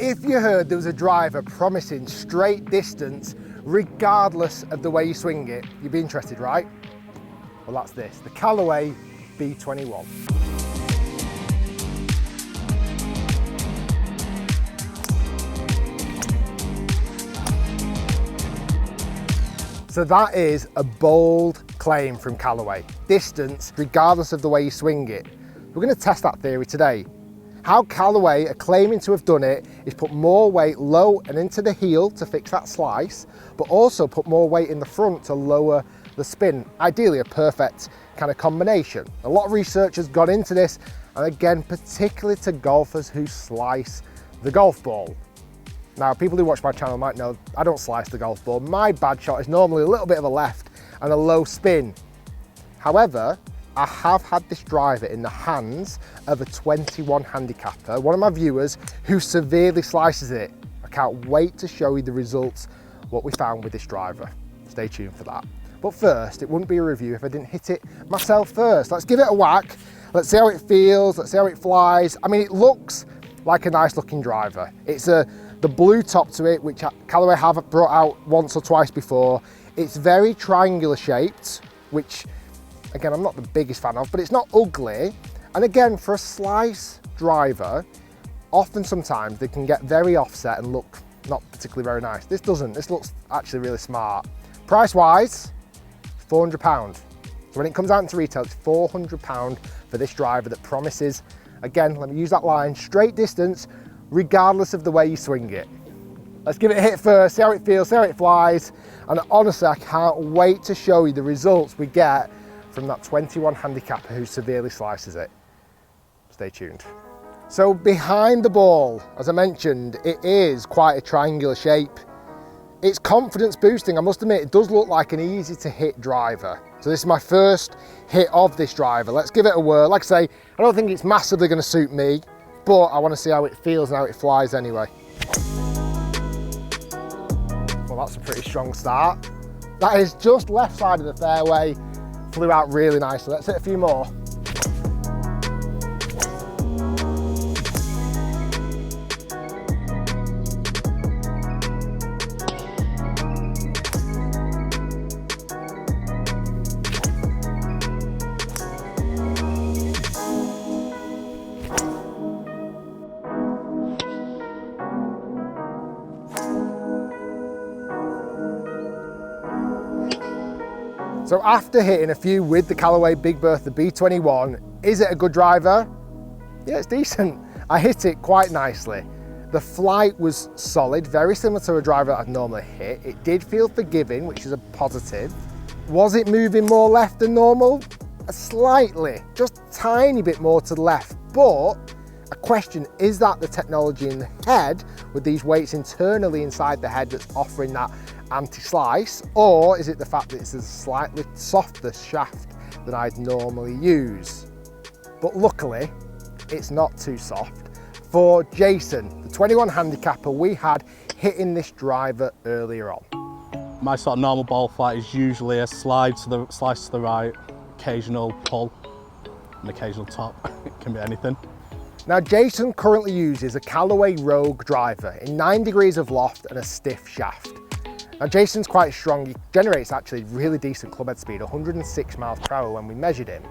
If you heard there was a driver promising straight distance regardless of the way you swing it, you'd be interested, right? Well, that's this, the Callaway B21. So that is a bold claim from Callaway. Distance, regardless of the way you swing it. We're going to test that theory today. How Callaway are claiming to have done it is put more weight low and into the heel to fix that slice, but also put more weight in the front to lower the spin. Ideally a perfect kind of combination. A lot of research has gone into this, and again, particularly to golfers who slice the golf ball. Now, people who watch my channel might know I don't slice the golf ball. My bad shot is normally a little bit of a left and a low spin. However, I have had this driver in the hands of a 21 handicapper, one of my viewers, who severely slices it. I can't wait to show you the results, what we found with this driver. Stay tuned for that. But first, it wouldn't be a review if I didn't hit it myself first. Let's give it a whack. Let's see how it feels. Let's see how it flies. I mean, it looks like a nice looking driver. It's the blue top to it, which Callaway have brought out once or twice before. It's very triangular shaped, which again, I'm not the biggest fan of, but it's not ugly. And again, for a slice driver, often sometimes they can get very offset and look not particularly very nice. This doesn't, this looks actually really smart. Price wise, £400. So when it comes out into retail, it's £400 for this driver that promises, again, let me use that line, straight distance, regardless of the way you swing it. Let's give it a hit first, see how it feels, see how it flies. And honestly, I can't wait to show you the results we get from that 21 handicapper who severely slices it. Stay tuned. So behind the ball, as I mentioned, it is quite a triangular shape. It's confidence boosting, I must admit, it does look like an easy to hit driver. So this is my first hit of this driver. Let's give it a whirl. Like I say, I don't think it's massively gonna suit me, but I wanna see how it feels and how it flies anyway. Well, that's a pretty strong start. That is just left side of the fairway. Flew out really nicely. Let's hit a few more. So after hitting a few with the Callaway Big Bertha B21, is it a good driver? Yeah, it's decent. I hit it quite nicely. The flight was solid, very similar to a driver I'd normally hit. It did feel forgiving, which is a positive. Was it moving more left than normal? Slightly, just a tiny bit more to the left. But a question, is that the technology in the head with these weights internally inside the head that's offering that anti-slice, or is it the fact that it's a slightly softer shaft than I'd normally use? But luckily, it's not too soft. For Jason, the 21 handicapper we had hitting this driver earlier on. My sort of normal ball flight is usually a slice to the right, occasional pull, an occasional top. It can be anything. Now Jason currently uses a Callaway Rogue driver in 9 degrees of loft and a stiff shaft. Now Jason's quite strong, he generates actually really decent clubhead speed, 106 miles per hour when we measured him.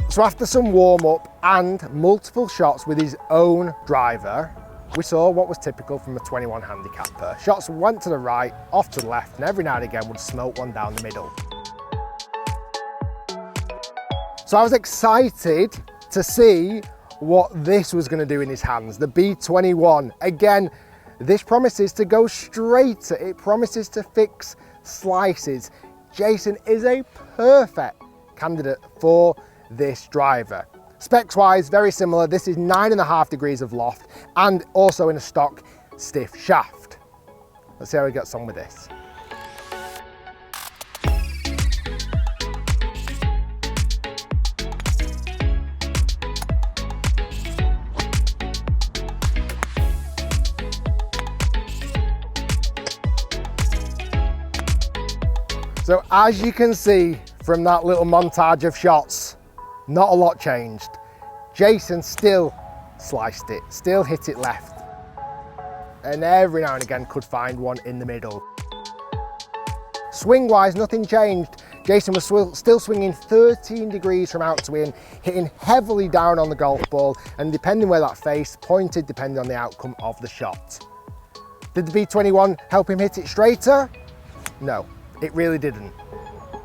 So after some warm up and multiple shots with his own driver, we saw what was typical from a 21 handicapper. Shots went to the right, off to the left, and every now and again would smoke one down the middle. So I was excited to see what this was going to do in his hands, the B21. Again, this promises to go straighter, it promises to fix slices. Jason is a perfect candidate for this driver. Specs wise, very similar. This is 9.5 degrees of loft and also in a stock stiff shaft. Let's see how he gets on with this. So as you can see from that little montage of shots, not a lot changed. Jason still sliced it, still hit it left, and every now and again could find one in the middle. Swing-wise, nothing changed. Jason was still swinging 13 degrees from out to in, hitting heavily down on the golf ball, and depending where that face pointed, depending on the outcome of the shot. Did the B21 help him hit it straighter? No, it really didn't.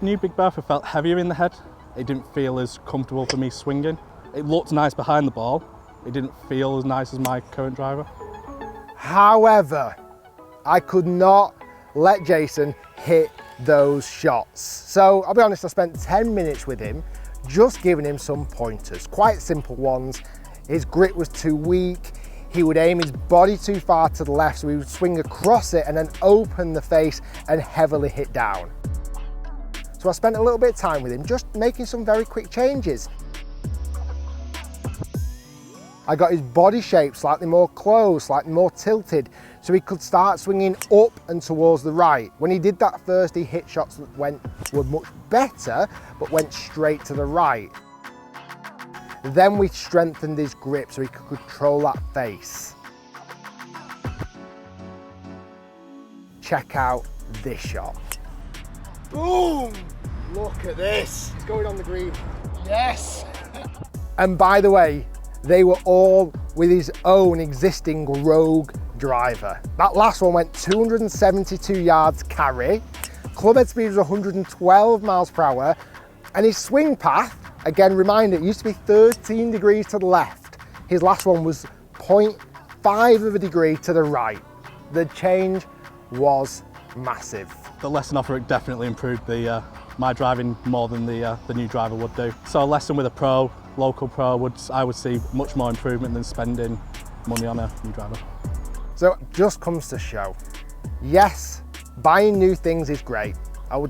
New Big Bertha felt heavier in the head. It didn't feel as comfortable for me swinging. It looked nice behind the ball. It didn't feel as nice as my current driver. However, I could not let Jason hit those shots. So I'll be honest, I spent 10 minutes with him, just giving him some pointers, quite simple ones. His grip was too weak. He would aim his body too far to the left, so he would swing across it and then open the face and heavily hit down. So I spent a little bit of time with him, just making some very quick changes. I got his body shape slightly more closed, slightly more tilted, so he could start swinging up and towards the right. When he did that first, he hit shots that were much better, but went straight to the right. Then we strengthened his grip so he could control that face. Check out this shot. Boom! Look at this. It's going on the green. Yes! And by the way, they were all with his own existing Rogue driver. That last one went 272 yards carry. Club head speed was 112 miles per hour. And his swing path, again, reminder, it used to be 13 degrees to the left. His last one was 0.5 of a degree to the right. The change was massive. The lesson off Rick definitely improved my driving more than the new driver would do. So a lesson with a pro, local pro, I would see much more improvement than spending money on a new driver. So it just comes to show, yes, buying new things is great.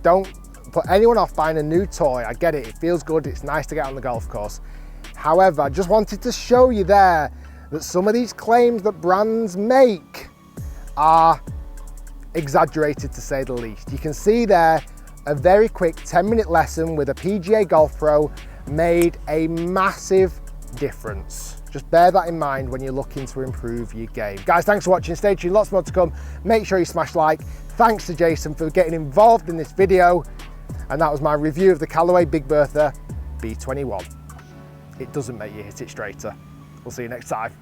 Don't put anyone off buying a new toy. I get it, it feels good, it's nice to get on the golf course. However, I just wanted to show you there that some of these claims that brands make are exaggerated, to say the least. You can see there a very quick 10-minute lesson with a PGA Golf Pro made a massive difference. Just bear that in mind when you're looking to improve your game. Guys, thanks for watching. Stay tuned, lots more to come. Make sure you smash like. Thanks to Jason for getting involved in this video. And that was my review of the Callaway Big Bertha B21. It doesn't make you hit it straighter. We'll see you next time.